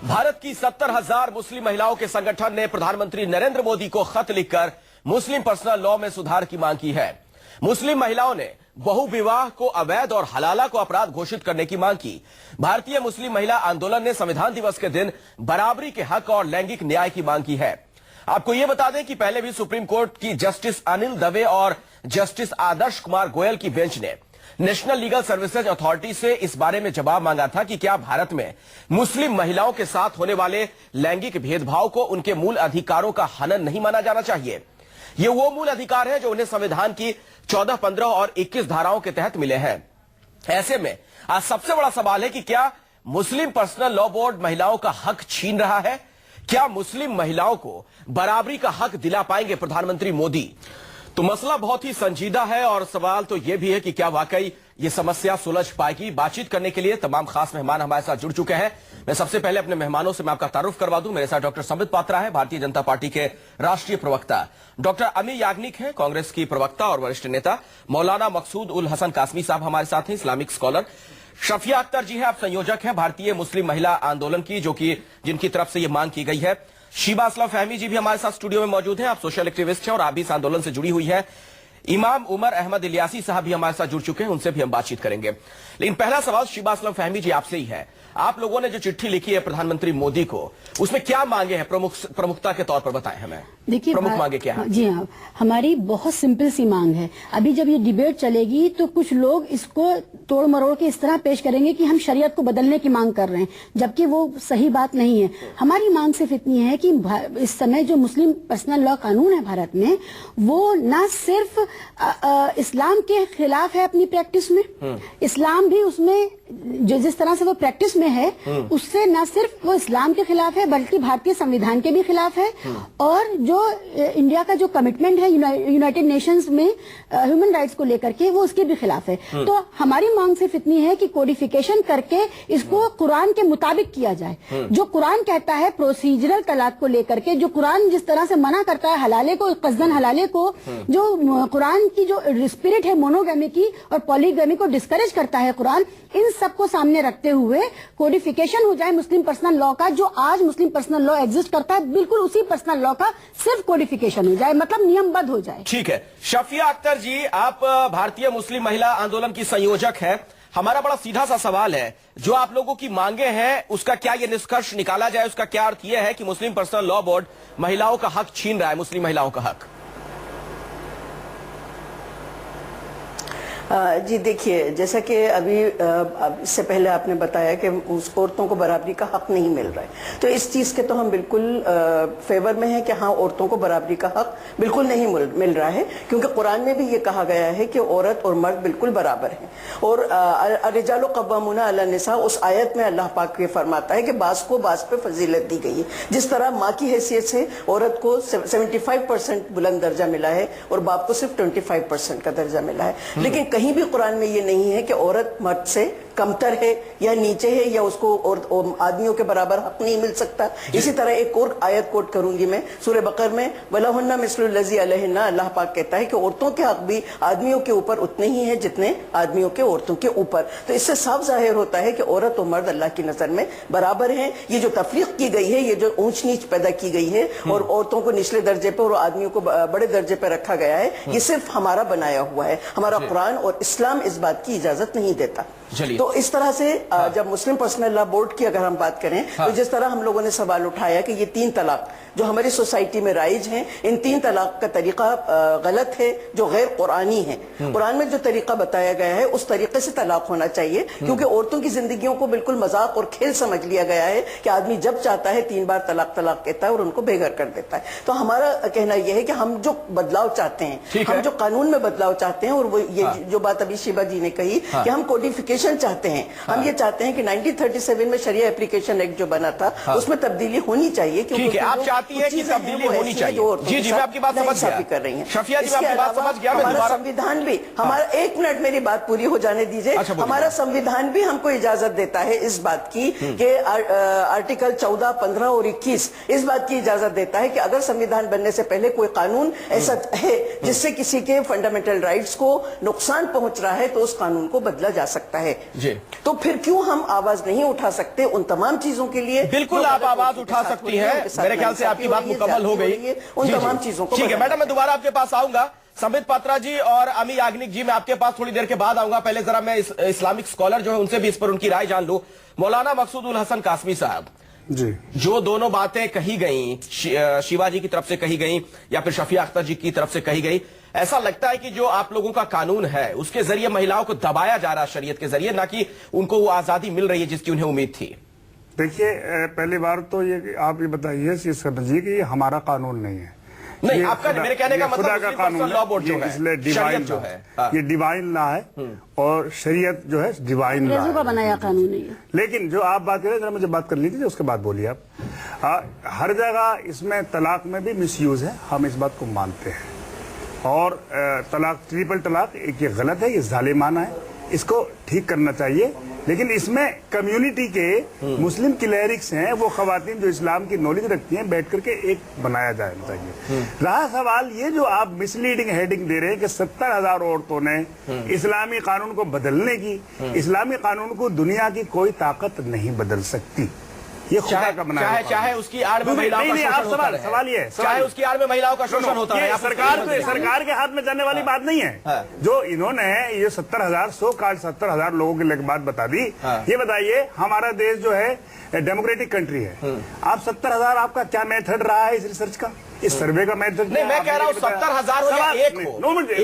भारत की 70,000 मुस्लिम महिलाओं के संगठन ने प्रधानमंत्री नरेंद्र मोदी को खत लिखकर मुस्लिम पर्सनल लॉ में सुधार की मांग की है। मुस्लिम महिलाओं ने बहुविवाह को अवैध और हलाला को अपराध घोषित करने की मांग की। भारतीय मुस्लिम महिला आंदोलन ने संविधान दिवस के दिन बराबरी के हक और लैंगिक न्याय की मांग की है। आपको यह बता दें कि पहले भी सुप्रीम कोर्ट की जस्टिस अनिल दवे और जस्टिस आदर्श कुमार गोयल की बेंच ने नेशनल लीगल सर्विसेज अथॉरिटी से इस बारे में जवाब मांगा था कि क्या भारत में मुस्लिम महिलाओं के साथ होने वाले लैंगिक भेदभाव को उनके मूल अधिकारों का हनन नहीं माना जाना चाहिए। ये वो मूल अधिकार है जो उन्हें संविधान की 14, 15 और 21 धाराओं के तहत मिले हैं। ऐसे में आज सबसे बड़ा सवाल है कि क्या मुस्लिम पर्सनल लॉ बोर्ड महिलाओं का हक छीन रहा है? क्या मुस्लिम महिलाओं को बराबरी का हक दिला पाएंगे प्रधानमंत्री मोदी? तो मसला बहुत ही संजीदा है और सवाल तो यह भी है कि क्या वाकई ये समस्या सुलझ पाएगी। बातचीत करने के लिए तमाम खास मेहमान हमारे साथ जुड़ चुके हैं। मैं सबसे पहले अपने मेहमानों से मैं आपका तारुफ करवा दूं। मेरे साथ डॉक्टर संबित पात्रा है, भारतीय जनता पार्टी के राष्ट्रीय प्रवक्ता। डॉक्टर अमी याग्निक है, कांग्रेस की प्रवक्ता और वरिष्ठ नेता। मौलाना मकसूद उल हसन कासमी साहब हमारे साथ हैं, इस्लामिक स्कॉलर। शफिया अख्तर जी है, आप संयोजक हैं भारतीय मुस्लिम महिला आंदोलन की, जो कि जिनकी तरफ से यह मांग की गई है। शीबा असलम फहमी जी भी हमारे साथ स्टूडियो में मौजूद हैं, आप सोशल एक्टिविस्ट हैं और आप भी इस आंदोलन से जुड़ी हुई है। इमाम उमर अहमद इलियासी साहब भी हमारे साथ जुड़ चुके हैं, उनसे भी हम बातचीत करेंगे। लेकिन पहला सवाल शीबा असलम फहमी जी आपसे ही है। आप लोगों ने जो चिट्ठी लिखी है प्रधानमंत्री मोदी को, उसमें क्या मांगे हैं? प्रमुखता के तौर पर बताएं हमें। देखिए, प्रमुख मांगे क्या है? जी हाँ, हमारी बहुत सिंपल सी मांग है। अभी जब ये डिबेट चलेगी तो कुछ लोग इसको तोड़ मरोड़ के इस तरह पेश करेंगे कि हम शरीयत को बदलने की मांग कर रहे हैं, जबकि वो सही बात नहीं है। हमारी मांग सिर्फ इतनी है कि इस समय जो मुस्लिम पर्सनल लॉ कानून है भारत में, वो न सिर्फ इस्लाम के खिलाफ है अपनी प्रैक्टिस में, इस्लाम भी उसमें जिस तरह से वो प्रैक्टिस में है उससे न सिर्फ वो इस्लाम के खिलाफ है बल्कि भारतीय संविधान के भी खिलाफ है। और जो इंडिया का जो कमिटमेंट है यूनाइटेड नेशंस में ह्यूमन राइट्स को लेकर के, वो उसके भी खिलाफ है। तो हमारी मांग सिर्फ इतनी है कि कोडिफिकेशन करके इसको कुरान के मुताबिक किया जाए। जो कुरान कहता है प्रोसीजरल तलाक को लेकर के, जो कुरान जिस तरह से मना करता है हलाले को, कस्दन हलाले को, जो कुरान की जो स्पिरिट है मोनोगैमी की और पॉलीगैमी को डिस्करेज करता है कुरान, इन सबको सामने रखते हुए कोडिफिकेशन हो जाए मुस्लिम पर्सनल लॉ का। जो आज मुस्लिम पर्सनल लॉ एग्जिस्ट करता है, बिल्कुल उसी पर्सनल लॉ का सिर्फ कोडिफिकेशन हो जाए, मतलब नियमबद्ध हो जाए। ठीक है। शफिया अख्तर जी, आप भारतीय मुस्लिम महिला आंदोलन की संयोजक है। हमारा बड़ा सीधा सा सवाल है, जो आप लोगों की मांगे हैं उसका क्या ये निष्कर्ष निकाला जाए? उसका क्या अर्थ यह है कि मुस्लिम पर्सनल लॉ बोर्ड महिलाओं का हक छीन रहा है, मुस्लिम महिलाओं का हक? जी देखिए, जैसा कि अभी इससे पहले आपने बताया कि उस औरतों को बराबरी का हक नहीं मिल रहा है, तो इस चीज के तो हम बिल्कुल फेवर में हैं कि हाँ, औरतों को बराबरी का हक बिल्कुल नहीं मिल रहा है, क्योंकि कुरान में भी ये कहा गया है कि औरत और मर्द बिल्कुल बराबर हैं। और अर्रिजालु क़व्वामूना अला निसा, उस आयत में अल्लाह पाक ये फरमाता है कि बास को बास पे फजीलत दी गई है। जिस तरह माँ की हैसियत से औरत को 75% बुलंद दर्जा मिला है और बाप को सिर्फ 25% का दर्जा मिला है, लेकिन कहीं भी कुरान में ये नहीं है कि औरत मर्द से कमतर है या नीचे है या उसको और आदमियों के बराबर हक नहीं मिल सकता। इसी तरह एक और आयत कोट करूंगी मैं, सूरह बकर में, वलहुन्ना मिस्लुल लज़ी अलैहिन्ना, अल्लाह पाक कहता है कि औरतों के हक भी आदमियों के ऊपर उतने ही है जितने आदमियों के औरतों के ऊपर। तो इससे साफ जाहिर होता है कि औरत और मर्द अल्लाह की नजर में बराबर हैं। ये जो तफरीक की गई है, ये जो ऊंच नीच पैदा की गई है और औरतों को निचले दर्जे पर और आदमियों को बड़े दर्जे पर रखा गया है, ये सिर्फ हमारा बनाया हुआ है। हमारा कुरान और इस्लाम इस बात की इजाजत नहीं देता। तो इस तरह से जब मुस्लिम पर्सनल लॉ बोर्ड की अगर हम बात करें, तो जिस तरह हम लोगों ने सवाल उठाया कि ये 3 तलाक जो हमारी सोसाइटी में राइज हैं, इन 3 तलाक का तरीका गलत है, जो गैर कुरानी है। कुरान में जो तरीका बताया गया है उस तरीके से तलाक होना चाहिए, क्योंकि औरतों की जिंदगियों को बिल्कुल मजाक और खेल समझ लिया गया है कि आदमी जब चाहता है 3 बार तलाक तलाक कहता है और उनको बेघर कर देता है। तो हमारा कहना यह है कि हम जो बदलाव चाहते हैं, हम जो कानून में बदलाव चाहते हैं, और वो ये जो बात अभी शिबा जी ने कही कि हम कोडिफिकेशन चाहते हैं, हम ये चाहते हैं कि 1937 में शरिया एप्लीकेशन एक्ट जो बना था उसमें तब्दीली होनी चाहिए, क्योंकि आप चाहती है कि तब्दीली होनी चाहिए। जी जी, मैं आपकी बात समझ गया कर रही हैं। शफिया जी, मैं आपकी बात समझ गया। हमारा संविधान भी, हमारा 1 मिनट मेरी बात पूरी हो जाने दीजिए। हमारा संविधान भी हमको इजाजत देता है इस बात की कि आर्टिकल 14, 15 और 21 इस बात की इजाजत देता है कि अगर संविधान बनने से पहले कोई कानून ऐसा है जिससे किसी के फंडामेंटल राइट्स को नुकसान पहुंच रहा है, तो उस कानून को बदला जा सकता है। है जी। तो फिर क्यों हम आवाज नहीं उठा सकते उन तमाम चीजों के लिए? बिल्कुल आप आवाज उठा सकती हैं। मेरे ख्याल से आपकी बात मुकम्मल हो गई। उन तमाम चीजों को ठीक है मैडम, मैं दोबारा आपके पास आऊंगा। संबित पात्रा जी और अमी याग्निक जी, मैं आपके पास थोड़ी देर के बाद आऊंगा। पहले जरा मैं इस्लामिक स्कॉलर जो है उनसे भी इस पर उनकी राय जान लूं। मौलाना मकसूद उल हसन कासमी साहब जी, जो दोनों बातें कही गई, शिवाजी की तरफ से कही गई या फिर शफिया अख्तर जी की तरफ से कही गई, ऐसा लगता है कि जो आप लोगों का कानून है उसके जरिए महिलाओं को दबाया जा रहा है शरीयत के जरिए, ना कि उनको वो आजादी मिल रही है जिसकी उन्हें उम्मीद थी। देखिए पहली बार तो ये आप ये बताइए समझिए कि ये हमारा कानून नहीं है। नहीं, ये आपका मेरे कहने का मतलब खुदा का कानून लॉ बोर्ड जो है, इसलिए शरीयत डिवाइन जो है, हाँ। ये डिवाइन लॉ है और शरीयत जो है डिवाइन लॉ अंग्रेजों का है। बनाया कानून नहीं है। लेकिन जो आप बात करें, जरा मुझे बात कर लीजिए, उसके बाद बोलिए आप। हर जगह इसमें तलाक में भी मिसयूज है, हम इस बात को मानते हैं। और तलाक, ट्रिपल तलाक, एक ये गलत है, ये जालिमाना है, इसको ठीक करना चाहिए। लेकिन इसमें कम्युनिटी के मुस्लिम क्लेरिक्स हैं, वो खवातीन जो इस्लाम की नॉलेज रखती हैं, बैठ करके एक बनाया जाना चाहिए। रहा सवाल ये जो आप मिसलीडिंग हेडिंग दे रहे हैं कि 70,000 औरतों ने इस्लामी कानून को बदलने की, इस्लामी कानून को दुनिया की कोई ताकत नहीं बदल सकती। ये खुदा का बनाया चाहे उसकी आड़ में महिलाओं का शोषण होता रहे, सवाल ये है, चाहे उसकी आड़ में महिलाओं का शोषण होता है, सरकार के हाथ में जाने वाली बात नहीं है। जो इन्होंने ये 70,000 70,000 लोगों की बात बता दी। ये बताइए, हमारा देश जो है डेमोक्रेटिक कंट्री है, आप 70,000, आपका क्या मेथड रहा है इस रिसर्च का, इस सर्वे का मेथड? नहीं, मैं कह रहा हूँ 70,000 हो या एक हो,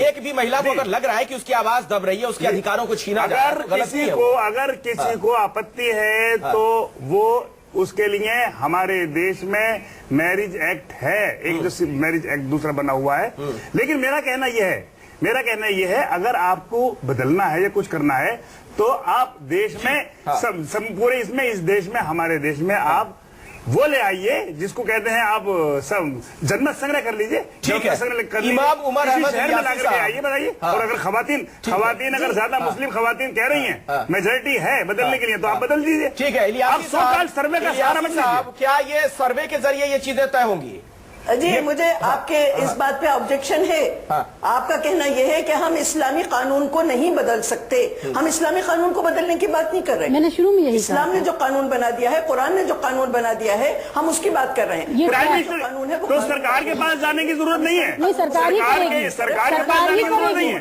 एक भी महिला को अगर लग रहा है कि उसकी आवाज दब रही है, उसके अधिकारों को छीना जा रहा है, अगर किसी को आपत्ति है तो वो उसके लिए हमारे देश में मैरिज एक्ट है, एक जो मैरिज एक्ट दूसरा बना हुआ है। लेकिन मेरा कहना यह है अगर आपको बदलना है या कुछ करना है तो आप देश में पूरे इस देश में, हमारे देश में आप वो ले आइए जिसको कहते हैं आप सब जनमत संग्रह कर लीजिए। ठीक है, इमाम उमर अहमद शहर में लाकर के आइए, बताइए। और अगर खवातीन अगर ज्यादा मुस्लिम खवातीन कह रही हैं, मेजोरिटी है बदलने के लिए, तो आप बदल दीजिए। ठीक है, आप सो-कॉल्ड सर्वे का सहारा मत लीजिए। क्या ये सर्वे के जरिए ये चीजें तय होंगी? जी, मुझे आपके इस बात पे ऑब्जेक्शन है। आपका कहना यह है कि हम इस्लामी कानून को नहीं बदल सकते। हम इस्लामी कानून को बदलने की बात नहीं कर रहे। मैंने शुरू में यही इस्लाम ने जो कानून बना दिया है, कुरान ने जो कानून बना दिया है, हम उसकी बात कर रहे हैं। प्राइम मिनिस्टर कानून है तो सरकार के पास जाने की जरूरत नहीं है। नहीं, सरकार के पास जाने की जरूरत नहीं है।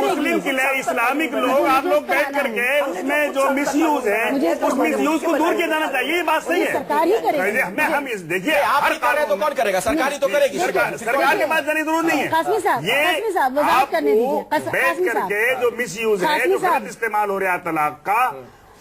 मुस्लिम इस्लामिक लोग, आप लोग बैठ करके उसमें जो मिसयूज है, उस मिसयूज को दूर किया जाना चाहिए। ये बात सही है, सरकार ही करेगी। हम इस देखिए, आप नहीं कर रहे तो कौन करेगा? सरकारी तो करेगी। सरकार के पास जाने की जरूरत नहीं है। कासमी साहब, ये वजाहत करने दीजिए। बैठ करके जो मिसयूज है, जो गलत इस्तेमाल हो रहा है तलाक का,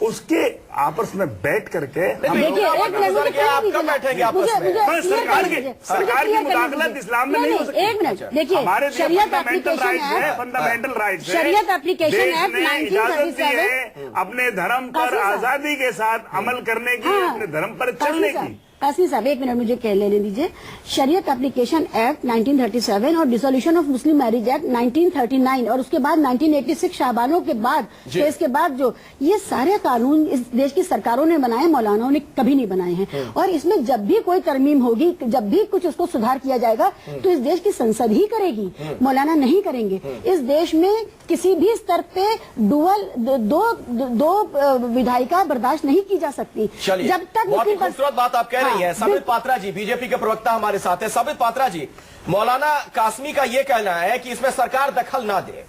उसके आपस में बैठ करके हम देखिए, आप कब बैठेंगे आपस में? सरकार की मुदाखलत इस्लाम में नहीं हो सकती। एक मिनट देखिए, हमारे शरीयत फंडामेंटल एप्लीकेशन राइट्स है, एक्ट, फंडामेंटल राइट्स है। शरीयत एप्लीकेशन देश एक्ट ने इजाजत दी है 1937 अपने धर्म पर आजादी के साथ अमल करने की, अपने धर्म पर चलने की। कासमी साहब, एक मिनट मुझे लेने दीजिए। शरीयत एप्लीकेशन एक्ट 1937 और dissolution of Muslim marriage act 1939 और उसके बाद 1986 शाहबानों के बाद, तो इसके बाद जो ये सारे कानून इस देश की सरकारों ने बनाए, मौलानाओं ने कभी नहीं बनाए हैं। और इसमें जब भी कोई तरमीम होगी, जब भी कुछ उसको सुधार किया जाएगा, तो इस देश की संसद ही करेगी, मौलाना नहीं करेंगे। इस देश में किसी भी स्तर पे दो विधायिका बर्दाश्त नहीं की जा सकती। जब तक बहुत ही खूबसूरत बात आप कह रही हैं। साबित पात्रा जी, बीजेपी के प्रवक्ता हमारे साथ हैं। साबित पात्रा जी, मौलाना कासमी का यह कहना है कि इसमें सरकार दखल ना दे।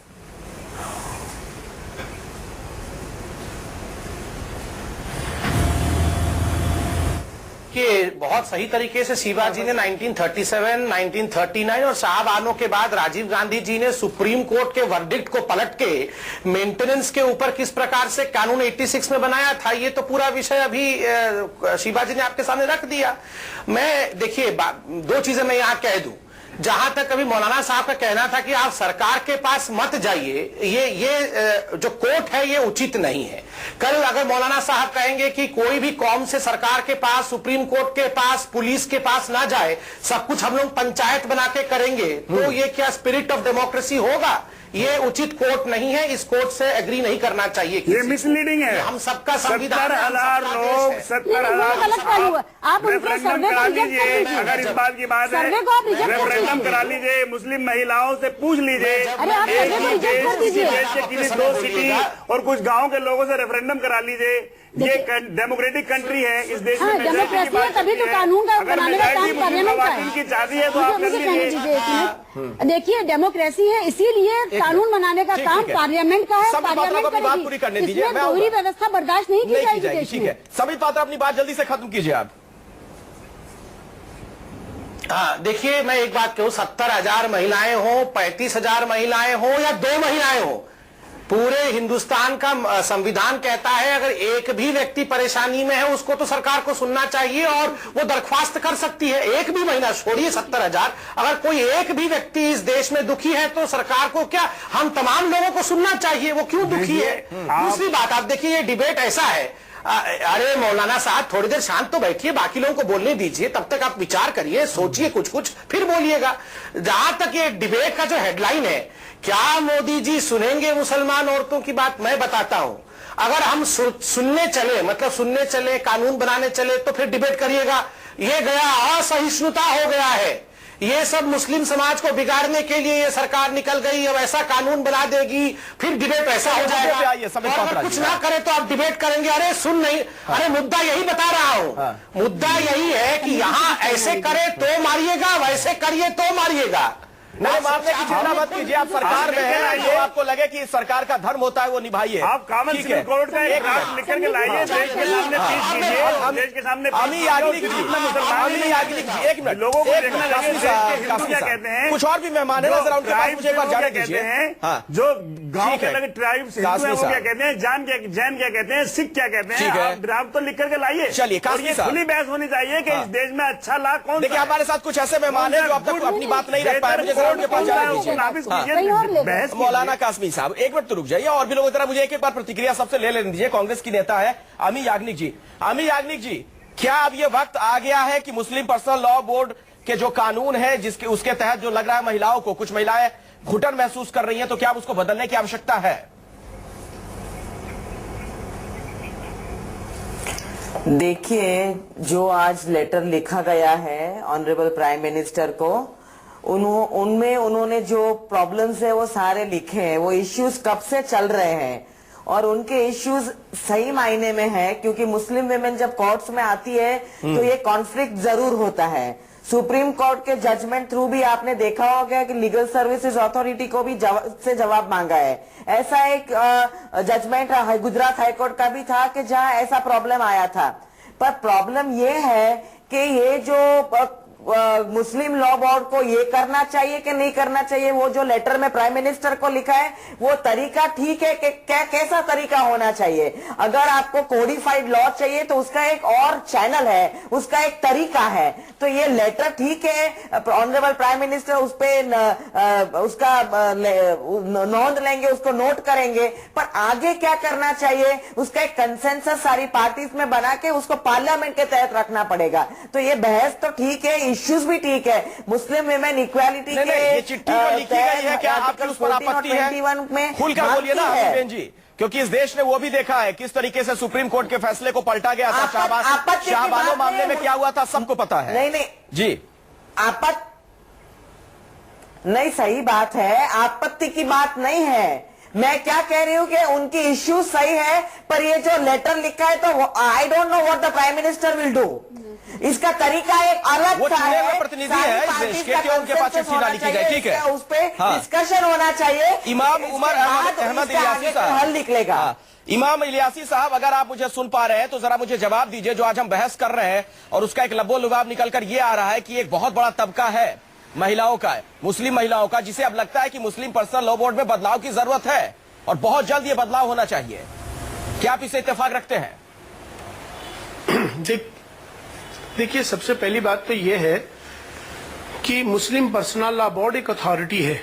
कि बहुत सही तरीके से शिवाजी ने 1937, 1939 और साहबानों के बाद राजीव गांधी जी ने सुप्रीम कोर्ट के वर्डिक्ट को पलट के मेंटेनेंस के ऊपर किस प्रकार से कानून 86 में बनाया था, ये तो पूरा विषय अभी शिवाजी ने आपके सामने रख दिया। मैं देखिए दो चीजें मैं यहां कह दूं। जहां तक अभी मौलाना साहब का कहना था कि आप सरकार के पास मत जाइए, ये जो कोर्ट है ये उचित नहीं है। कल अगर मौलाना साहब कहेंगे कि कोई भी कौम से सरकार के पास, सुप्रीम कोर्ट के पास, पुलिस के पास ना जाए, सब कुछ हम लोग पंचायत बना के करेंगे, तो ये क्या स्पिरिट ऑफ डेमोक्रेसी होगा? ये उचित कोर्ट नहीं है, इस कोर्ट से एग्री नहीं करना चाहिए। ये मिसलीडिंग है। हम सबका संविधान, 70,000 लोग 70,000 आप उनके सर्वे को रिजेक्ट कर लीजिए। अगर इस बात की बात है, सर्वे को आप रिजेक्ट कर रेफरेंडम दीजिए। करा लीजिए, मुस्लिम महिलाओं से पूछ लीजिए। अरे आप सर्वे को रिजेक्ट कर दीजिए। देश के किसी 2 सिटी और कुछ गांव के लोगों से रेफरेंडम करा लीजिए। ये डेमोक्रेटिक कंट्री है, इस देश में डेमोक्रेसी है, तभी तो कानून का बनाने का काम पार्लियामेंट का है। की चाहती है तो आप कर लीजिए। देखिए डेमोक्रेसी है, इसीलिए कानून बनाने का काम पार्लियामेंट का है। बात पूरी करने दीजिए। इसमें दोहरी व्यवस्था बर्दाश्त नहीं की जाएगी। ठीक है, समित पात्रा अपनी बात जल्दी से खत्म कीजिए आप। हाँ, देखिए मैं एक बात कहूं, 70,000 महिलाएं हो, 35,000 महिलाएं हो या 2 महिलाएं हो, पूरे हिंदुस्तान का संविधान कहता है अगर एक भी व्यक्ति परेशानी में है उसको तो सरकार को सुनना चाहिए और वो दरख्वास्त कर सकती है। एक भी महिला छोड़िए 70,000, अगर कोई एक भी व्यक्ति इस देश में दुखी है तो सरकार को क्या, हम तमाम लोगों को सुनना चाहिए वो क्यों दुखी है। दूसरी बात, आप देखिए ये डिबेट ऐसा है, अरे मौलाना साहब थोड़ी देर शांत तो बैठिए, बाकी लोगों को बोलने दीजिए, तब तक आप विचार करिए, सोचिए कुछ फिर बोलिएगा। जहां तक ये डिबेट का जो हेडलाइन है, क्या मोदी जी सुनेंगे मुसलमान औरतों की बात, मैं बताता हूं। अगर हम सुनने चले, मतलब सुनने चले, कानून बनाने चले तो फिर डिबेट करिएगा। ये गया असहिष्णुता हो गया है, ये सब मुस्लिम समाज को बिगाड़ने के लिए ये सरकार निकल गई, अब ऐसा कानून बना देगी, फिर डिबेट ऐसा हो जाएगा। और अगर कुछ ना करे तो आप डिबेट करेंगे, अरे सुन नहीं, अरे मुद्दा यही बता रहा हूं, मुद्दा यही है कि यहां ऐसे करे तो मारिएगा, वैसे करिए तो मारिएगा। नहीं, मामले की चिंता मत कीजिए, आप सरकार में है, जो आपको लगे कि सरकार का धर्म होता है वो निभाइए। आप कॉमन सिविल कोड का एक ड्राफ्ट लिख करके लाइए, देश के सामने पेश कीजिए, देश के सामने। अमी याग्निक जी, एक मिनट, लोगों को देखना कासमी साहब क्या कहते हैं, कुछ और भी मेहमान है, जरा उनके पास मुझे एक बार जाने दीजिए। जो गांव के अलग ट्राइब्स हिंदू है वो क्या कहते हैं, जैन क्या कहते हैं, सिख क्या कहते हैं, आप ड्राफ्ट तो लिख करके लाइए। चलिए कासमी साहब, खुली बहस होनी चाहिए कि इस देश में अच्छा ला कौन। देखिए हमारे साथ कुछ ऐसे मेहमान है जो अब तक अपनी बात नहीं रख पाए, मुझे जरा उनके पास जाने दीजिए। मौलाना कासमी साहब एक मिनट तो रुक जाइए, और भी लोगों की तरह मुझे एक बार प्रतिक्रिया सबसे ले लेने दीजिए। कांग्रेस की नेता है अमी याग्निक जी। अमी याग्निक जी, क्या अब ये वक्त आ गया है कि मुस्लिम पर्सनल लॉ बोर्ड के जो कानून है, जिसके उसके तहत जो लग रहा है महिलाओं को, कुछ महिलाएं घुटन महसूस कर रही हैं, तो क्या उसको बदलने की आवश्यकता है? देखिए, जो आज लेटर लिखा गया है ऑनरेबल प्राइम मिनिस्टर को, उनमें उन्होंने जो प्रॉब्लम्स है वो सारे लिखे हैं, वो इश्यूज कब से चल रहे हैं और उनके इश्यूज सही मायने में है, क्योंकि मुस्लिम विमेन जब कोर्ट्स में आती है तो ये कॉन्फ्लिक्ट जरूर होता है। सुप्रीम कोर्ट के जजमेंट थ्रू भी आपने देखा होगा कि लीगल सर्विसेज अथॉरिटी को भी जवाब मांगा है। ऐसा एक जजमेंट गुजरात हाईकोर्ट का भी था कि जहां ऐसा प्रॉब्लम आया था। पर प्रॉब्लम ये है कि ये जो मुस्लिम लॉ बोर्ड को ये करना चाहिए कि नहीं करना चाहिए, वो जो लेटर में प्राइम मिनिस्टर को लिखा है वो तरीका ठीक है कि क्या कैसा तरीका होना चाहिए। अगर आपको कोडिफाइड लॉ चाहिए तो उसका एक और चैनल है, उसका एक तरीका है। तो ये लेटर ठीक है, ऑनरेबल प्राइम मिनिस्टर उस पे उसका नोंद लेंगे, उसको नोट करेंगे, पर आगे क्या करना चाहिए उसका एक कंसेंसस सारी पार्टीज में बना के उसको पार्लियामेंट के तहत रखना पड़ेगा। तो ये बहस तो ठीक है, इश्यूज भी ठीक है, मुस्लिम विमेन इक्वालिटी के ये चिट्ठी जो लिखी गई है, क्या आपकी उस पर आपत्ति है? खुलकर बोलिए ना हसीन जी, क्योंकि इस देश ने वो भी देखा है किस तरीके से सुप्रीम कोर्ट के फैसले को पलटा गया था। शाहबानो मामले में क्या हुआ था सबको पता है। नहीं जी, नहीं, सही बात है, आपत्ति की बात नहीं है। मैं क्या कह रही हूँ कि उनकी इश्यू सही है, पर ये जो लेटर लिखा है तो I don't know what the prime minister will do. इसका तरीका एक अलग सा है, प्रतिनिधि है इस देश के, क्यों उनके पास चिट्ठी ना लिखी गई, ठीक है, उस पे डिस्कशन होना चाहिए। इमाम उमर अहमद इलियासी साहब हल निकलेगा। इमाम इलियासी साहब, अगर आप मुझे सुन पा रहे हैं तो जरा मुझे जवाब दीजिए। जो आज हम बहस कर रहे हैं और उसका एक लबो लुबाब निकलकर ये आ रहा है कि एक बहुत बड़ा तबका है महिलाओं का, मुस्लिम महिलाओं का, जिसे अब लगता है कि मुस्लिम पर्सनल लॉ बोर्ड में बदलाव की जरूरत है और बहुत जल्द ये बदलाव होना चाहिए। क्या आप इससे इत्तेफाक रखते हैं? देखिए, सबसे पहली बात तो यह है कि मुस्लिम पर्सनल लॉ बोर्ड एक अथॉरिटी है,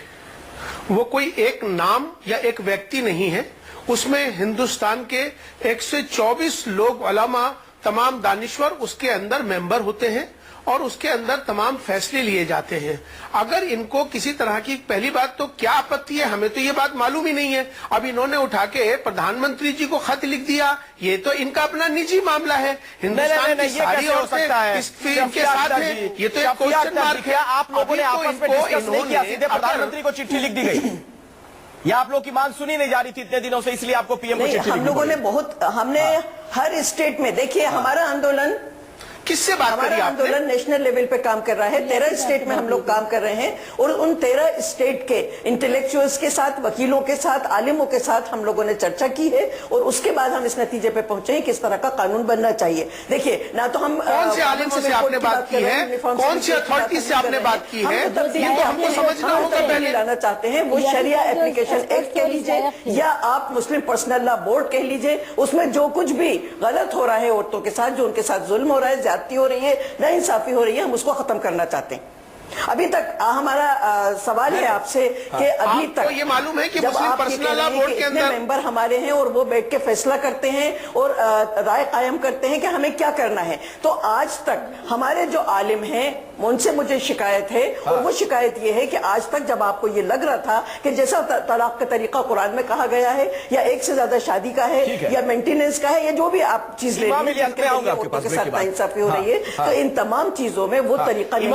वो कोई एक नाम या एक व्यक्ति नहीं है। उसमें हिंदुस्तान के 124 लोग उलमा, तमाम दानिश्वर उसके अंदर मेंबर होते हैं और उसके अंदर तमाम फैसले लिए जाते हैं। अगर इनको किसी तरह की, पहली बात तो क्या आपत्ति है, हमें तो ये बात मालूम ही नहीं है। अब इन्होंने उठा के प्रधानमंत्री जी को खत लिख दिया, ये तो इनका अपना निजी मामला है। हिंदुस्तान की सारी औरतें इनके साथ हैं, ये तो एक क्वेश्चन मार्क है। आप लोगों ने आपस में डिस्कस नहीं किया, सीधे प्रधानमंत्री को चिट्ठी लिख दी गई, या आप लोग की मांग सुनी नहीं जा रही थी इतने दिनों से, इसलिए आपको पीएम को चिट्ठी हम लोगों ने हमने हर स्टेट में, देखिए हमारा आंदोलन, किससे बात करी हमारा आपने? आंदोलन नेशनल लेवल पे काम कर रहा है। 13 स्टेट में हम लोग काम कर रहे हैं और उन 13 स्टेट के इंटेलेक्चुअल्स के साथ, वकीलों के साथ, आलिमों के साथ हम लोगों ने चर्चा की है और उसके बाद हम इस नतीजे पे पहुंचे हैं किस तरह का कानून बनना चाहिए। देखिए ना तो हम कौन से आलिमों से आपने बात की है, कौन सी अथॉरिटी से आपने बात की है, ये तो हमको समझना होगा पहले। लाना चाहते हैं वो शरिया एप्लीकेशन एक्ट कह लीजिए या आप मुस्लिम पर्सनल लॉ बोर्ड कह लीजिए, उसमें जो कुछ भी गलत हो रहा है औरतों के साथ, जो उनके साथ जुल्म हो रहा है, ज्यादती हो रही है, नाइंसाफी हो रही है, हम उसको खत्म करना चाहते हैं। अभी तक हमारा सवाल है आपसे कि अभी तक ये मालूम है कि जब मुस्लिम आप ये पर्सनल कह रहे लॉ हैं बोर्ड कि के इतने अंदर मेंबर हमारे हैं और वो बैठ के फैसला करते हैं और राय कायम करते हैं कि हमें क्या करना है, तो आज तक हमारे जो आलिम हैं उनसे मुझे शिकायत है और वो शिकायत ये है कि आज तक जब आपको ये लग रहा था कि जैसा तलाक का तरीका कुरान में कहा गया है, या एक से ज्यादा शादी का है या मेंटेनेंस का है, या जो भी आप चीज ले रही है के साथ नाइंसाफी हो रही है, तो इन तमाम चीजों में वो तरीका नहीं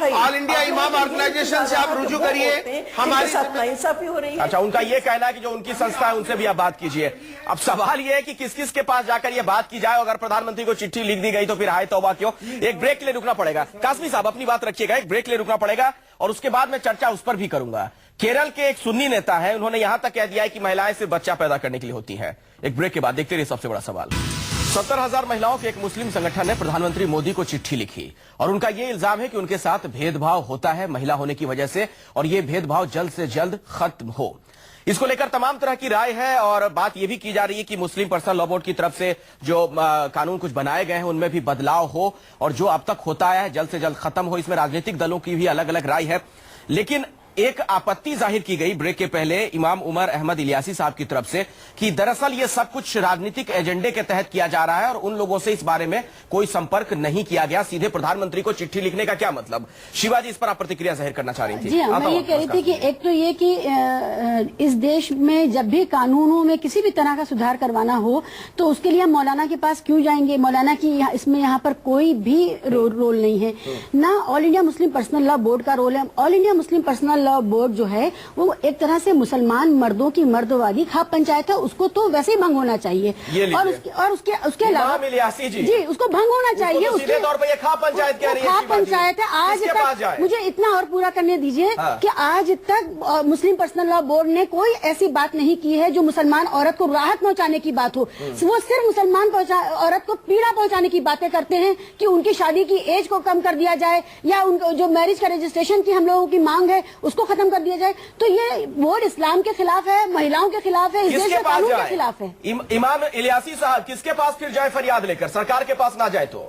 ऑल इंडिया इमाम ऑर्गेनाइजेशन से आप रुजू करिए, हमारे साथ नाइंसाफी हो रही है। अच्छा, उनका ये कहना है कि जो उनकी संस्था है उनसे भी आप बात कीजिए। अब सवाल ये है कि किस किस के पास जाकर ये बात की जाए, अगर प्रधानमंत्री को चिट्ठी लिख दी गई तो फिर हाय तौबा क्यों। एक ब्रेक के लिए रुकना पड़ेगा। कासमी साहब अपनी बात रखिएगा, एक ब्रेक के लिए रुकना पड़ेगा और उसके बाद मैं चर्चा उस पर भी करूंगा। केरल के एक सुन्नी नेता है, उन्होंने यहां तक कह दिया है कि महिलाएं सिर्फ बच्चा पैदा करने के लिए होती हैं। एक ब्रेक के बाद देखते रहिए सबसे बड़ा सवाल। 70,000 महिलाओं के एक मुस्लिम संगठन ने प्रधानमंत्री मोदी को चिट्ठी लिखी और उनका यह इल्जाम है कि उनके साथ भेदभाव होता है महिला होने की वजह से, और यह भेदभाव जल्द से जल्द खत्म हो। इसको लेकर तमाम तरह की राय है और बात यह भी की जा रही है कि मुस्लिम पर्सनल लॉ बोर्ड की तरफ से जो कानून कुछ बनाए गए हैं उनमें भी बदलाव हो और जो अब तक होता है जल्द से जल्द खत्म हो। इसमें राजनीतिक दलों की भी अलग अलग राय है, लेकिन एक आपत्ति जाहिर की गई ब्रेक के पहले इमाम उमर अहमद इलियासी साहब की तरफ से कि दरअसल ये सब कुछ राजनीतिक एजेंडे के तहत किया जा रहा है और उन लोगों से इस बारे में कोई संपर्क नहीं किया गया। सीधे प्रधानमंत्री को चिट्ठी लिखने का क्या मतलब? शिवाजी, इस पर आप प्रतिक्रिया जाहिर करना चाह रही थी। जी हाँ, मैं ये कह रही थी कि एक तो ये कि इस देश में जब भी कानूनों में किसी भी तरह का सुधार करवाना हो तो उसके लिए हम मौलाना के पास क्यों जाएंगे? मौलाना की इसमें यहाँ पर कोई भी रोल नहीं है, ना all India Muslim personal law board का रोल है। All India Muslim personal law board जो है वो एक तरह से मुसलमान मर्दों की मर्दवादी खाप पंचायत है, उसको तो वैसे ही भंग होना चाहिए और उसके अलावा जी उसको भंग होना चाहिए। उसके तौर पर ये खाप पंचायत कह रही है, खाप पंचायत है। आज तक मुझे इतना और पूरा करने दीजिए कि आज तक मुस्लिम पर्सनल लॉ बोर्ड ने कोई ऐसी बात नहीं की है जो मुसलमान औरत को राहत पहुंचाने की बात हो। वो सिर्फ मुसलमान औरत को पीड़ा पहुंचाने की बातें करते हैं कि उनकी शादी की एज को कम कर दिया जाए या उनको जो मैरिज का रजिस्ट्रेशन की हम लोगों की मांग है उसको खत्म कर दिया जाए। तो ये बोर्ड इस्लाम के खिलाफ है, महिलाओं के खिलाफ है, इस देश के कानून के खिलाफ है। इमाम इलियासी साहब किसके पास फिर जाए फरियाद लेकर? सरकार के पास ना जाए तो?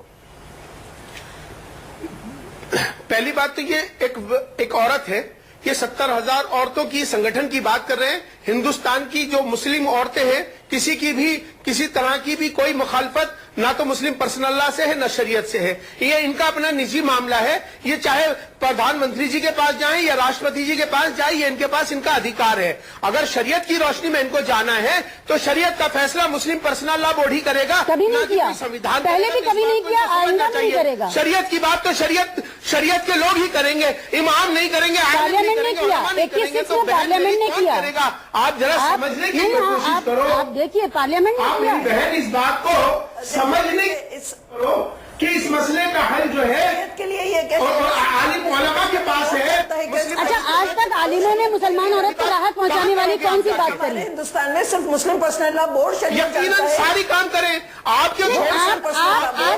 पहली बात तो ये एक औरत है, ये 70,000 औरतों की संगठन की बात कर रहे हैं। हिंदुस्तान की जो मुस्लिम औरतें हैं किसी की भी किसी तरह की भी कोई मुखालफत ना तो मुस्लिम पर्सनल लॉ से है न शरीयत से है। ये इनका अपना निजी मामला है। ये चाहे प्रधानमंत्री जी के पास जाएं या राष्ट्रपति जी के पास जाए, ये इनके पास इनका अधिकार है। अगर शरीयत की रोशनी में इनको जाना है तो शरीयत का फैसला मुस्लिम पर्सनल लॉ बोर्ड ही करेगा। कभी नहीं किया, संविधान पहले भी कभी नहीं किया, आइंदा नहीं करेगा। शरीयत की बात तो शरीयत के लोग ही करेंगे, इमाम नहीं करेंगे, पार्लियामेंट ने किया, 21 में पार्लियामेंट ने किया। आप जरा समझने की कोशिश करो। आप देखिए पार्लियामेंट ने किया। बहन इस बात को समझने करो कि इस मसले का हल जो है के लिए ये आलिम उलमा के पास है। अच्छा, आज तक आलिमों ने मुसलमान औरत को राहत पहुंचाने वाली कौन सी बात करी? हिंदुस्तान में सिर्फ मुस्लिम पर्सनल लॉ बोर्ड यकीनन सारी काम करें। आपके आज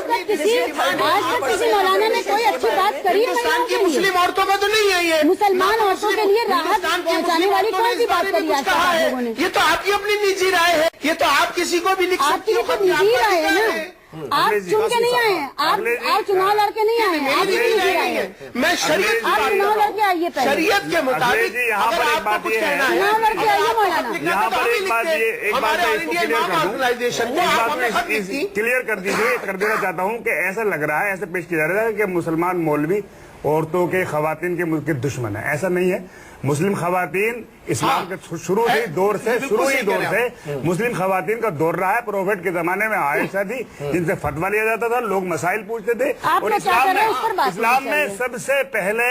तक किसी मौलाना ने कोई अच्छी बात करी? हिंदुस्तान की मुस्लिम औरतों में तो नहीं है ये। मुसलमान औरतों के लिए राहत पहुंचाने वाली कौन सी बात करी आज तक आप लोगों ने? ये तो आपकी अपनी निजी राय है, ये तो आप किसी को भी लिख सकती हो। आपकी निजी राय है ना, आप चुन के नहीं आए हैं, आप चुनाव लड़के नहीं आए हैं, आप मेरी राय नहीं है, मैं शरीयत आप चुनाव लड़के आइए पहले, शरीयत के मुताबिक जी, यहाँ अगर पर एक आपको बात कुछ ये है, कहना है, चुनाव लड़के आइए मौलाना। यहाँ पर एक बात ये हमारे ऑल इसको इंडिया क्लियर इमाम कर दूं, ऑर्गेनाइजेशन को इस आप बात हमें खत में लिखी। क्लियर कर दीजिए, कर देना चाहता हूँ कि ऐसा लग रहा है, ऐसे पेश किया जा रहा है कि मुसलमान मौलवी औरतों के खवातीन के मुल्क के दुश्मन है। ऐसा नहीं है। मुस्लिम खवातीन इस्लाम के शुरू ही दौर से मुस्लिम खवातीन का दौर रहा है। प्रोफेट के जमाने में आयशा थी जिनसे फतवा लिया जाता था, लोग मसाइल पूछते थे। और इस्लाम में सबसे पहले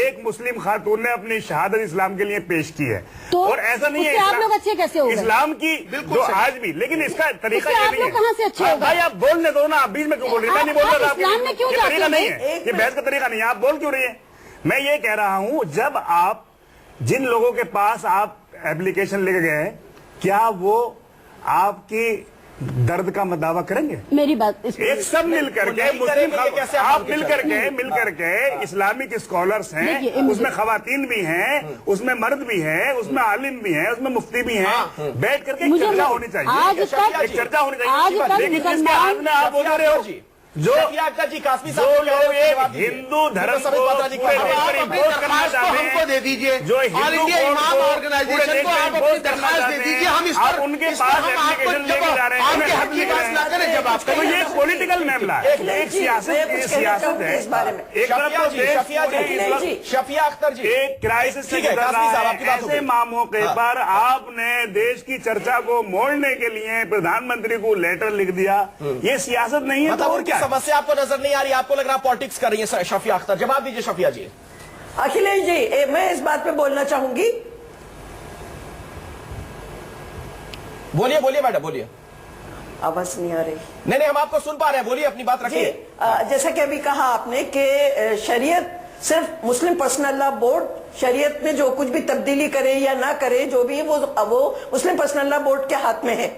एक मुस्लिम खातून ने अपनी शहादत इस्लाम के लिए पेश की है। तो और ऐसा नहीं है आप लोग अच्छे कैसे हो गए? इस्लाम की जो आज भी, लेकिन इसका तरीका ये नहीं है। कहाँ से अच्छे हो गए? भाई आप बोलने दो ना, आप बीच में क्यों बोल रही है? मैं नहीं बोल रहा था, इस्लाम में क्यों जाते तरीका नहीं हैं? है, ये बहस का तरीका नहीं है। आप बोल क्यों रही है? मैं ये कह रहा हूं, जब आप जिन लोगों के पास आप एप्लीकेशन लेके गए हैं, क्या वो आपकी दर्द का दावा करेंगे? मेरी बात एक सब मिलकर के मुस्लिम आप मिलकर के इस्लामिक स्कॉलर्स हैं, उसमें खवातीन भी हैं, उसमें मर्द भी हैं, उसमें आलिम भी हैं, उसमें मुफ्ती भी हैं, बैठ करके चर्चा होनी चाहिए, एक चर्चा होनी चाहिए। लेकिन जिसके हाथ में आप बोल रहे हो जो लोग हिंदू धर्म को हमको दे दीजिए, जो ऑल इंडिया इमाम ऑर्गेनाइजेशन को आप अपनी दरखास्त दे दीजिए, हम इस पर उनके पास एप्लीकेशन लेके जा रहे हैं। आपके हक की बात ना करें। जब आप तो ये पॉलिटिकल मामला है, एक सियासत है इस बारे में। एक तरफ शफिया अख्तर जी एक क्राइसिस से गुजर रहा है, ऐसे मौके पर आपने देश की चर्चा को मोड़ने के लिए प्रधानमंत्री को लेटर लिख दिया। ये सियासत नहीं है। मतलब और क्या समस्या आपको नजर नहीं आ रही? आपको लग रहा पॉलिटिक्स कर रही है शफिया अख्तर? जवाब दीजिए शफिया जी। अखिलेश जी, मैं इस बात पे बोलना चाहूंगी। बोलिए बोलिए मैडम, बोलिए। आवाज नहीं आ रही? नहीं, हम आपको सुन पा रहे हैं, बोलिए, अपनी बात रखिए। जैसा कि अभी कहा आपने कि शरीयत सिर्फ मुस्लिम पर्सनल लॉ बोर्ड शरीयत में जो कुछ भी तब्दीली करे या ना करे, जो भी वो मुस्लिम पर्सनल लॉ बोर्ड के हाथ में है।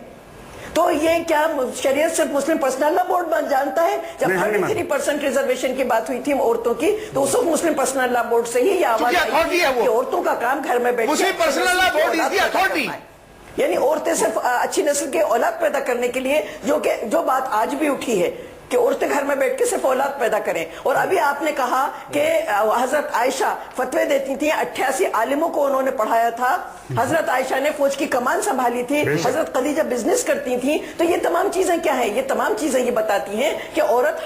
तो ये क्या शरीयत सिर्फ मुस्लिम पर्सनल लॉ बोर्ड जानता है? जब 33% रिजर्वेशन की बात हुई थी औरतों की, तो उस वक्त मुस्लिम पर्सनल लॉ बोर्ड से ही ये आवाज आई कि औरतों का काम घर में बैठ Muslim personal law board is the authority. यानी औरतें सिर्फ अच्छी नस्ल के औलाद पैदा करने के लिए, जो बात आज भी उठी है कि औरतें घर में बैठ के सिर्फ औलाद पैदा करें। और अभी आपने कहा कि हजरत आयशा फतवे देती थी, 88 आलिमों को उन्होंने पढ़ाया था। हजरत आयशा ने फौज की कमान संभाली थी, हजरत खदीजा बिजनेस करती थी। तो ये तमाम चीजें क्या है? ये तमाम चीजें ये बताती हैं कि औरत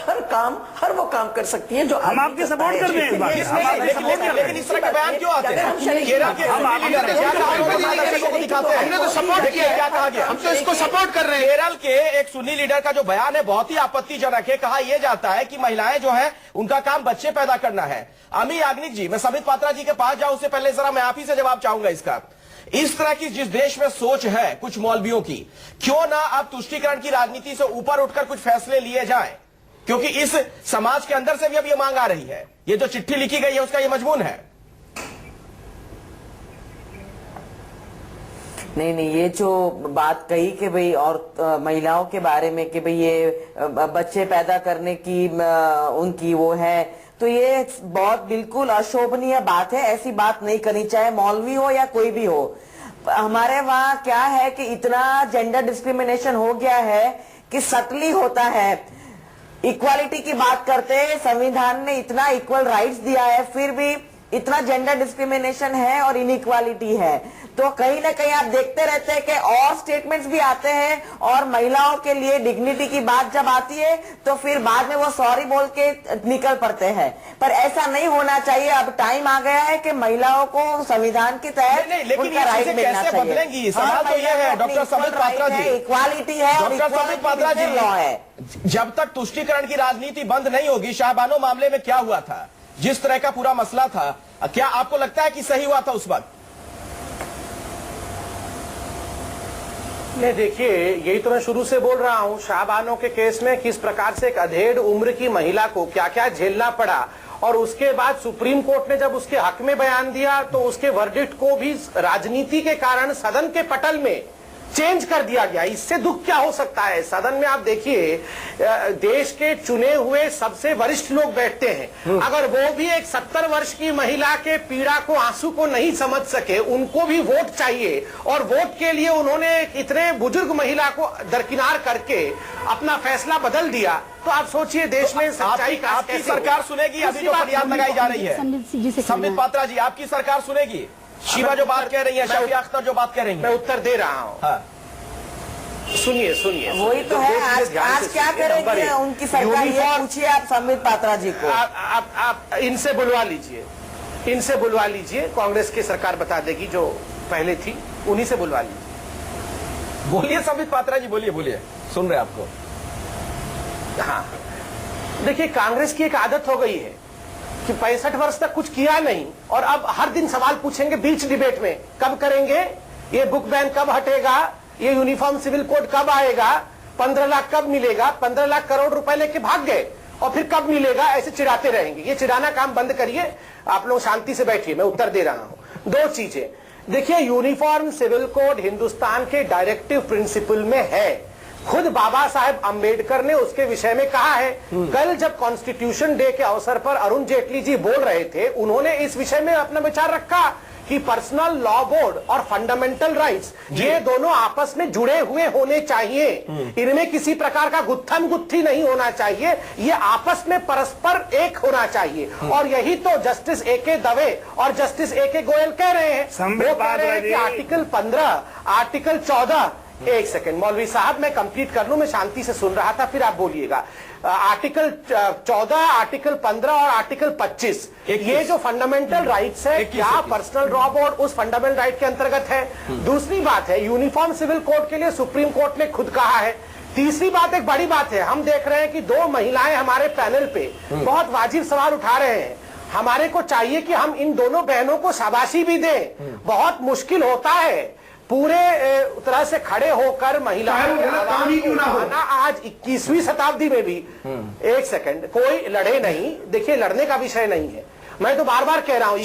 हर वो काम कर सकती है जो हम आपके सपोर्ट कर रहे हैं। लेकिन इस तरह के बयान क्यों आते हैं? हमने तो सपोर्ट किया, क्या कहा गया? हम तो इसको सपोर्ट कर रहे हैं। केरल के एक सुन्नी लीडर का जो बयान है बहुत ही आपत्तिजनक है। कहा यह जाता है कि महिलाएं जो है उनका काम बच्चे पैदा करना है। अमी याग्निक जी, मैं समित पात्रा जी के पास जाऊं उससे पहले जरा मैं आप ही से जवाब चाहूंगा इसका। इस तरह की जिस देश में सोच है कुछ मौलवियों की, क्यों ना अब तुष्टीकरण की राजनीति से ऊपर उठकर कुछ फैसले लिए जाएं? क्योंकि इस समाज के अंदर से भी अब यह मांग आ रही है। ये जो चिट्ठी लिखी गई है उसका यह मजमून है। नहीं, ये जो बात कही कि भाई और महिलाओं के बारे में कि भाई ये बच्चे पैदा करने की उनकी वो है, तो ये बहुत बिल्कुल अशोभनीय बात है। ऐसी बात नहीं करनी चाहिए, मौलवी हो या कोई भी हो। हमारे वहाँ क्या है कि इतना जेंडर डिस्क्रिमिनेशन हो गया है कि सटली होता है। इक्वालिटी की बात करते हैं, संविधान ने इतना इक्वल राइट्स दिया है, फिर भी इतना जेंडर डिस्क्रिमिनेशन है और इनइक्वालिटी है। तो कहीं ना कहीं आप देखते रहते हैं कि और स्टेटमेंट्स भी आते हैं और महिलाओं के लिए डिग्निटी की बात जब आती है तो फिर बाद में वो सॉरी बोल के निकल पड़ते हैं। पर ऐसा नहीं होना चाहिए। अब टाइम आ गया है कि महिलाओं को संविधान के तहत उनका राइट मिलना चाहिए। सवाल तो यह है डॉक्टर समित पात्रा जी, इक्वालिटी है, डॉक्टर समित पात्रा जी, लॉ है। जब तक तुष्टीकरण की राजनीति बंद नहीं होगी, शाहबानो मामले में क्या हुआ था, जिस तरह का पूरा मसला था, क्या आपको लगता है कि सही हुआ था उस वक्त? नहीं, देखिए, यही तो मैं शुरू से बोल रहा हूं, शाहबानो के केस में किस प्रकार से एक अधेड़ उम्र की महिला को क्या क्या झेलना पड़ा, और उसके बाद सुप्रीम कोर्ट ने जब उसके हक में बयान दिया तो उसके वर्डिक्ट को भी राजनीति के कारण सदन के पटल में चेंज कर दिया गया। इससे दुख क्या हो सकता है? सदन में आप देखिए, देश के चुने हुए सबसे वरिष्ठ लोग बैठते हैं, अगर वो भी एक 70 वर्ष की महिला के पीड़ा को, आंसू को नहीं समझ सके, उनको भी वोट चाहिए और वोट के लिए उन्होंने इतने बुजुर्ग महिला को दरकिनार करके अपना फैसला बदल दिया, तो आप सोचिए देश में सच्चाई का आपकी सरकार सुनेगी? अभी जो फरियाद लगाई जा रही है संबित पात्रा जी, आपकी सरकार सुनेगी? शिवा जो बात कह रही है, शफिया अख्तर जो बात कह रही है, मैं उत्तर दे रहा हूं। हाँ। सुनिए सुनिए, वही तो है। आज क्या करेंगे उनकी सरकार, ये पूछिए आप संबित पात्रा जी को। आप इनसे बुलवा लीजिए, इनसे बुलवा लीजिए, कांग्रेस की सरकार बता देगी जो पहले थी, उन्हीं से बुलवा लीजिए। बोलिए संबित पात्रा जी, बोलिए बोलिए, सुन रहे आपको। हाँ, देखिए कांग्रेस की एक आदत हो गई है कि 65 वर्ष तक कुछ किया नहीं और अब हर दिन सवाल पूछेंगे बीच डिबेट में, कब करेंगे, ये बुक बैन कब हटेगा, ये यूनिफॉर्म सिविल कोड कब आएगा, 15 लाख कब मिलेगा, 15 लाख करोड़ रुपए लेके भाग गए और फिर कब मिलेगा, ऐसे चिढ़ाते रहेंगे। ये चिढ़ाना काम बंद करिए, आप लोग शांति से बैठिए, मैं उत्तर दे रहा हूं। दो चीजें देखिए, यूनिफॉर्म सिविल कोड हिंदुस्तान के डायरेक्टिव प्रिंसिपल में है, खुद बाबा साहेब अंबेडकर ने उसके विषय में कहा है। कल जब कॉन्स्टिट्यूशन डे के अवसर पर अरुण जेटली जी बोल रहे थे, उन्होंने इस विषय में अपना विचार रखा कि पर्सनल लॉ बोर्ड और फंडामेंटल राइट्स ये दोनों आपस में जुड़े हुए होने चाहिए, इनमें किसी प्रकार का गुत्थम गुत्थी नहीं होना चाहिए, ये आपस में परस्पर एक होना चाहिए। और यही तो जस्टिस ए.के. दवे और जस्टिस ए.के. गोयल कह रहे हैं। वो कह रहे हैं कि आर्टिकल 15, आर्टिकल 14, एक सेकंड मौलवी साहब, मैं कंप्लीट कर लूं, मैं शांति से सुन रहा था, फिर आप बोलिएगा। आर्टिकल 14, आर्टिकल 15 और आर्टिकल 25, ये जो फंडामेंटल राइट्स है, क्या पर्सनल लॉ बोर्ड उस फंडामेंटल राइट के अंतर्गत है? दूसरी बात है, यूनिफॉर्म सिविल कोड के लिए सुप्रीम कोर्ट ने खुद कहा है। तीसरी बात, एक बड़ी बात है, हम देख रहे हैं कि 2 महिलाएं हमारे पैनल पे बहुत वाजिब सवाल उठा रहे हैं। हमारे को चाहिए कि हम इन दोनों बहनों को शाबाशी भी दें। बहुत मुश्किल होता है पूरे तरह से खड़े होकर महिलाओं की आवाज को उठाना आज 21वीं शताब्दी में भी। एक सेकंड, कोई लड़े नहीं, देखिए लड़ने का विषय नहीं है, मैं तो बार बार कह रहा हूँ,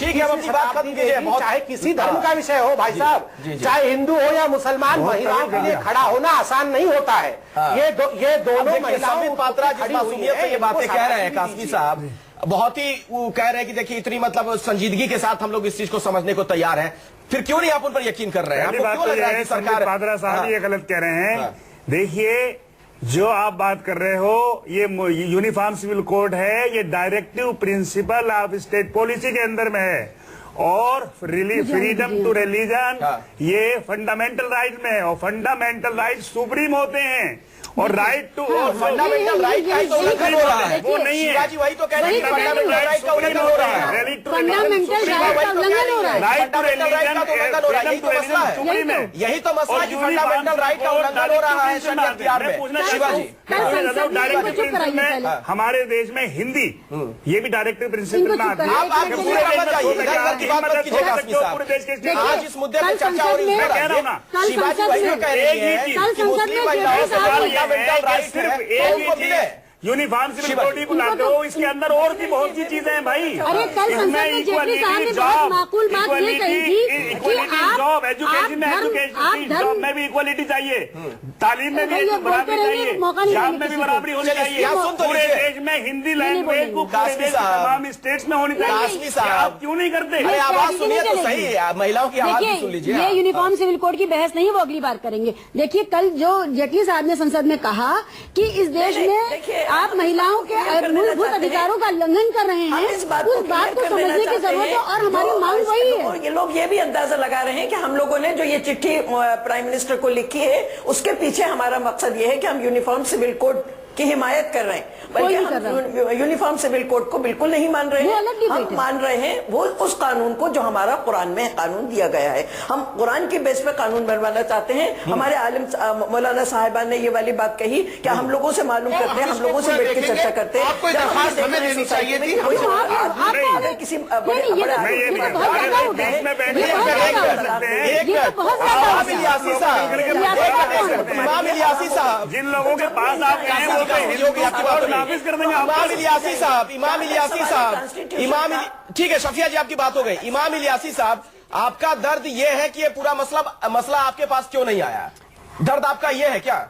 चाहे किसी धर्म का विषय हो भाई साहब, चाहे हिंदू हो या मुसलमान, महिलाओं के लिए खड़ा होना आसान नहीं होता है। ये दोनों महिलाओं पात्रा जिस मासूमियत से ये बातें कह रहे हैं कासमी साहब, बहुत ही वो कह रहे हैं कि देखिए इतनी मतलब संजीदगी के साथ हम लोग इस चीज को समझने को तैयार हैं, फिर क्यों नहीं आप उन पर यकीन कर रहे हैं? आपको क्यों लग रहा है कि सरकार पात्रा साहब ये गलत कह रहे हैं? देखिए, जो आप बात कर रहे हो, ये यूनिफॉर्म सिविल कोड है, ये directive principle of state policy के अंदर में है, और फ्रीडम टू रिलीजन ये फंडामेंटल राइट में है, और फंडामेंटल राइट सुप्रीम होते हैं, और राइट टू फंडामेंटल राइट का तो उल्लंघन हो रहा है, वो नहीं है। शिवाजी वही तो कह रहे हैं, फंडामेंटल राइट का उल्लंघन हो रहा है, फंडामेंटल राइट का उल्लंघन हो रहा है, फंडामेंटल राइट का तो उल्लंघन हो रहा है, यही तो मसला है, यही तो मसला है कि फंडामेंटल राइट का उल्लंघन हो रहा है शरीयत इख्तियार में। शिवाजी, डायरेक्टिव प्रिंसिपल में हमारे देश में हिंदी ये भी डायरेक्टिव प्रिंसिपल में आती है। आप पूरे मत जाइए, इधर की बात मत कीजिए कासमी साहब, आज इस मुद्दे पर चर्चा हो रही है, शिवाजी वही तो कह रही है कि मुस्लिम महिलाओं से फंडामेंटल राइट सिर्फ एक ही यूनिफॉर्म सिविल कोड को लाते हो, इसके अंदर और भी बहुत सी चीजें हैं भाई। अरे कल संसद में जेटली साहब ने बहुत माकूल बात ये कही थी इक्वलिटी जॉब, एजुकेशन में एजुकेशन जॉब में भी इक्वलिटी चाहिए, तालीम में भी बराबरी चाहिए, जॉब में भी बराबरी होनी चाहिए, पूरे देश में हिंदी लैंग्वेज को पूरे देश के तमाम स्टेट्स में होनी चाहिए। आप क्यों नहीं करते? अरे आवाज सुनिए तो सही, महिलाओं की आवाज भी सुन लीजिए। ये यूनिफॉर्म सिविल कोड की बहस नहीं, वो अगली बार करेंगे। देखिए कल जो जेटली साहब ने संसद में कहा कि इस देश में आप महिलाओं के मूलभूत अधिकारों का उल्लंघन कर रहे हैं, उस बात को समझने की जरूरत है, और हमारी मांग वही है। ये लोग ये भी अंदाजा लगा रहे हैं कि हम लोगों ने जो ये चिट्ठी प्राइम मिनिस्टर को लिखी है, उसके पीछे हमारा मकसद ये है कि हम यूनिफॉर्म सिविल कोड की हिमायत कर रहे हैं, बल्कि हम यूनिफॉर्म सिविल कोड को बिल्कुल नहीं मान रहे हैं। हम मान रहे हैं वो उस कानून को जो हमारा कुरान में कानून दिया गया है। हम कुरान की बेस पे कानून बनवाना चाहते हैं। हमारे आलिम मौलाना साहिबा ने ये वाली बात कही कि हम लोगों से मालूम करते हैं, हम लोगों से बैठ के चर्चा करते हैं। अगर किसी जिन लोगों के पास आप गए इमाम इलियासी साहब, ठीक है शफिया जी आपकी बात हो गई। इमाम इलियासी साहब, आपका दर्द यह है कि ये पूरा मसला आपके पास क्यों नहीं आया? दर्द आपका ये है क्या?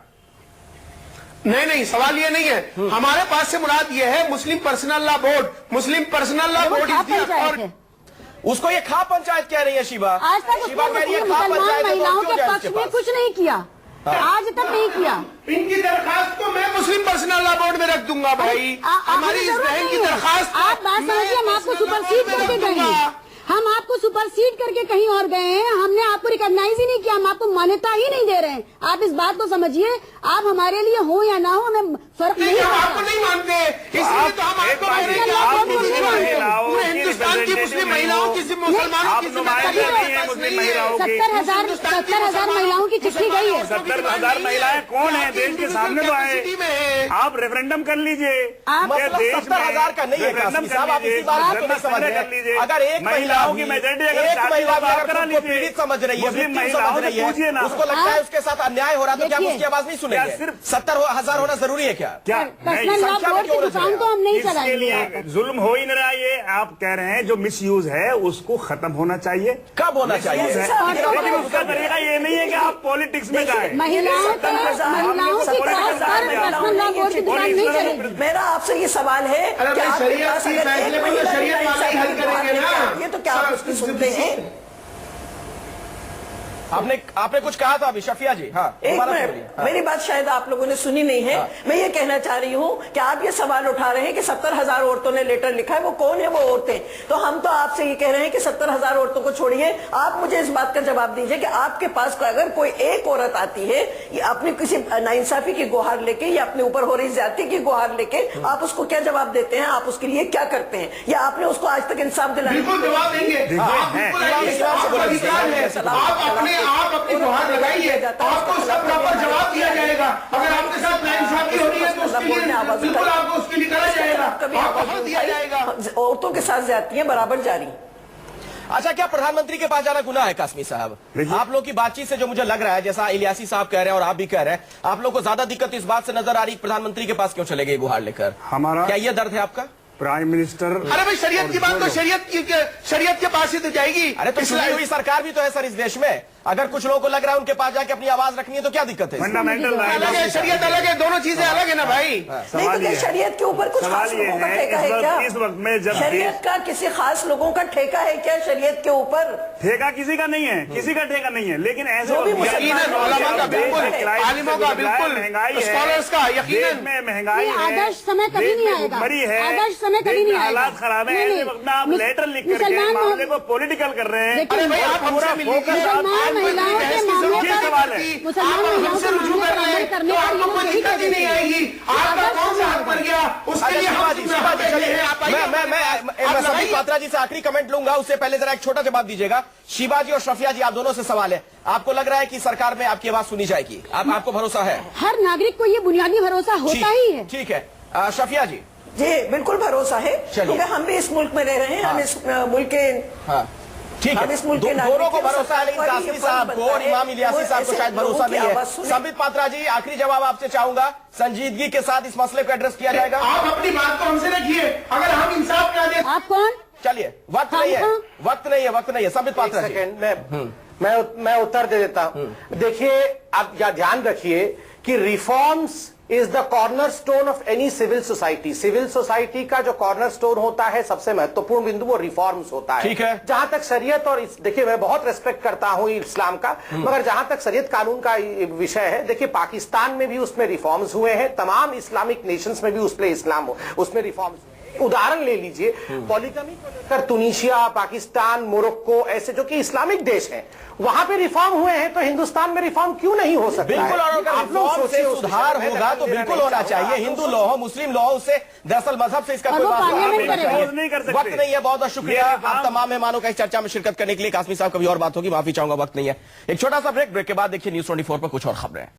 नहीं, सवाल ये नहीं है। हमारे पास से मुराद ये है Muslim personal law board. Muslim personal law board is the authority. उसको ये खा पंचायत कह रही है शिबा। आज तक शिबा उसने कह रही है खा मुसलमान पंचायत है, तो महिलाओं क्यों के जाए पक्ष उसके में पास? कुछ नहीं किया, आज तक नहीं किया। इनकी दरखास्त को मैं मुस्लिम पर्सनल लॉ बोर्ड में रख दूंगा भाई। हमारी इस बहन की दरखास्त आप बात समझिए, हम आपको सुपरसीड करके गए हैं, हम आपको सुपरसीड करके कहीं और गए हैं, हमने आपको रिकॉग्नाइज ही नहीं किया, हम आपको मान्यता ही नहीं दे रहे हैं। आप इस बात को समझिए, आप हमारे लिए हो या ना हो हमें फर्क नहीं हम पड़ता। आपको नहीं मानते, इसलिए तो हम आपको कह रहे हैं कि आप पूरे हिंदुस्तान की मुस्लिम महिलाओं की, मुसलमानों की जिम्मेदारी है मुस्लिम महिलाओं की। 70,000 महिलाओं की चिट्ठी गई है। 70,000 महिलाएं कौन है देश के सामने तो आए। आप रेफरेंडम कर लीजिए। मतलब 70,000 का नहीं है कासिम साहब, आप इसी बात को नहीं समझ रहे। अगर एक महिलाओं की मेजोरिटी, एक महिला भी अगर खुद को पीड़ित समझ रही है, मुस्लिम victim समझ रही है, उसको लगता है उसके साथ अन्याय हो रहा है, तो क्या हम उसकी आवाज नहीं सुनेंगे? सिर्फ 70,000 होना जरूरी है क्या? क्या पर्सनल लॉ बोर्ड की दुकान तो हम नहीं इसके चलाएंगे। लिए जुल्म हो ही नहीं रहा। ये आप कह रहे हैं जो मिसयूज है उसको खत्म होना चाहिए। कब होना चाहिए? लेकिन उसका तरीका ये नहीं है कि आप पॉलिटिक्स में जाए। महिलाओं की पर्सनल लॉ बोर्ड की दुकान नहीं चलेगी। मेरा आपसे ये सवाल है कि आपके पास अगर एक महिला ये तो क्या आप उसकी सुनते हैं? आपने कुछ कहा था अभी शफिया जी। हाँ, एक दोबारा मिनट, बोलिए। हाँ। मेरी बात शायद आप लोगों ने सुनी नहीं है। मैं ये कहना चाह रही हूँ कि आप ये सवाल उठा रहे हैं कि 70,000 औरतों ने लेटर लिखा है, वो कौन है वो औरतें? तो हम तो आपसे ये कह रहे हैं कि 70,000 औरतों को छोड़िए, आप मुझे इस बात का जवाब दीजिए कि आपके पास अगर कोई एक औरत आती है अपनी किसी नाइंसाफी की गुहार लेके या अपने ऊपर हो रही ज्यादती की गुहार लेके, आप उसको क्या जवाब देते हैं? आप उसके लिए क्या करते हैं? या आपने उसको आज तक इंसाफ दिलाया? बिल्कुल जवाब देंगे। आप अपनी गुहार लगाइए, आपको उसका प्रॉपर जवाब दिया जाएगा। अगर आपके साथ नाइंसाफी हो रही है तो उसके लिए बिल्कुल आपको उसके लिए करा जाएगा, आपको दिया जाएगा। औरतों के साथ ज्यादतियां बराबर जारी। अच्छा, क्या प्रधानमंत्री के पास जाना गुनाह है कासमी साहब? आप लोग की बातचीत से जो मुझे लग रहा है, जैसा इलियासी साहब कह रहे हैं और आप भी कह रहे हैं, आप लोग को ज्यादा दिक्कत इस बात से नजर आ रही प्रधानमंत्री के पास क्यों चले गए गुहार लेकर? हमारा क्या ये दर्द है आपका? प्राइम मिनिस्टर, अरे भाई शरीयत की बात तो शरीयत के पास ही तो जाएगी। अरे तो चुनी हुई सरकार भी तो है सर इस देश में। अगर कुछ लोगों को लग रहा है उनके पास जाके अपनी आवाज रखनी है तो क्या दिक्कत है? फंडामेंटल अलग है, शरीयत अलग है, दोनों चीजें अलग है ना भाई। नहीं तो क्या शरीयत के ऊपर कुछ खास लोगों का ठेका है क्या? इस वक्त में जब शरीयत का किसी खास लोगों का ठेका है क्या शरीयत के ऊपर? ठेका किसी का नहीं है, किसी का ठेका नहीं है, लेकिन ऐसे जो भी वक्त में मुसलमान उलमा का बिल्कुल, आलिमों का बिल्कुल, महंगाई स्कॉलर्स का है, देश में महंगाई है, आदर्श समय कभी नहीं आएगा। मरी है, आदर्श समय कभी नहीं आएगा। हालात खराब है, ऐसे वक्त में आप लेटर लिख करके मुसलमान मामले को पॉलिटिकल कर रहे हैं। अरे भाई आप हमसे मिलिए, मुसलमान महिलाओं के मामले ये सवाल है। मुसलमान महिलाओं के रुजू कर रहे हैं तो आपको कोई दिक्कत ही नहीं आएगी। आपका कौन सा हाथ पर गया उसके लिए हम मैं संबित पात्रा जी से आखिरी कमेंट लूंगा, उससे पहले जरा एक छोटा जवाब दीजिएगा। शिबा जी और शफिया जी, आप दोनों से सवाल है, आपको लग रहा है कि सरकार में आपकी आवाज सुनी जाएगी? आपको भरोसा है? हर नागरिक को ये बुनियादी भरोसा होता ही है। ठीक है शफिया जी। जी बिल्कुल भरोसा है, चलिए। क्योंकि हम भी इस मुल्क में रह रहे हैं। हम इस मुल्क के ठीक हम है, इस मुल्क के दोनों को नागरिक भरोसा है, लेकिन हैं। कासमी साहब को और इमाम इलियासी साहब को शायद भरोसा नहीं है। संबित पात्रा जी, आखिरी जवाब आपसे चाहूंगा, संजीदगी के साथ इस मसले को एड्रेस किया जाएगा? आप अपनी बात को हमसे रखिए, अगर हम इंसाफ ना दें। आप कौन? चलिए, वक्त नहीं है। संबित पात्रा जी, मैं उत्तर दे देता हूं। देखिए, आप ध्यान रखिए कि reforms is the cornerstone of any civil society. Civil society का जो कॉर्नर स्टोन होता है, सबसे महत्वपूर्ण बिंदु वो रिफॉर्म्स होता है। ठीक है। जहां तक शरीयत और देखिए, मैं बहुत रेस्पेक्ट करता हूं इस्लाम का, मगर जहां तक शरीयत कानून का विषय है, देखिए पाकिस्तान में भी उसमें रिफॉर्म्स हुए हैं, तमाम इस्लामिक नेशंस में भी उसमें रिफॉर्म्स हुए। उदाहरण ले लीजिए, पॉलीगमी को लेकर तुनिशिया, पाकिस्तान, मोरक्को, ऐसे जो कि इस्लामिक देश हैं, वहां पे रिफॉर्म हुए हैं, तो हिंदुस्तान में रिफॉर्म क्यों नहीं हो सकता? बिल्कुल, और अगर रिफॉर्म से सुधार होगा तो बिल्कुल होना चाहिए। हिंदू लॉ हो, मुस्लिम लॉ हो, उससे दरअसल मजहब से इसका कोई नहीं कर सकते। वक्त नहीं है। बहुत बहुत शुक्रिया आप तमाम मेहमानों का इस चर्चा में शिरकत करने के लिए। कासमी साहब, कभी और बात होगी, माफी चाहूंगा, वक्त नहीं है। एक छोटा सा ब्रेक के बाद देखिए News 24 पर कुछ और खबरें।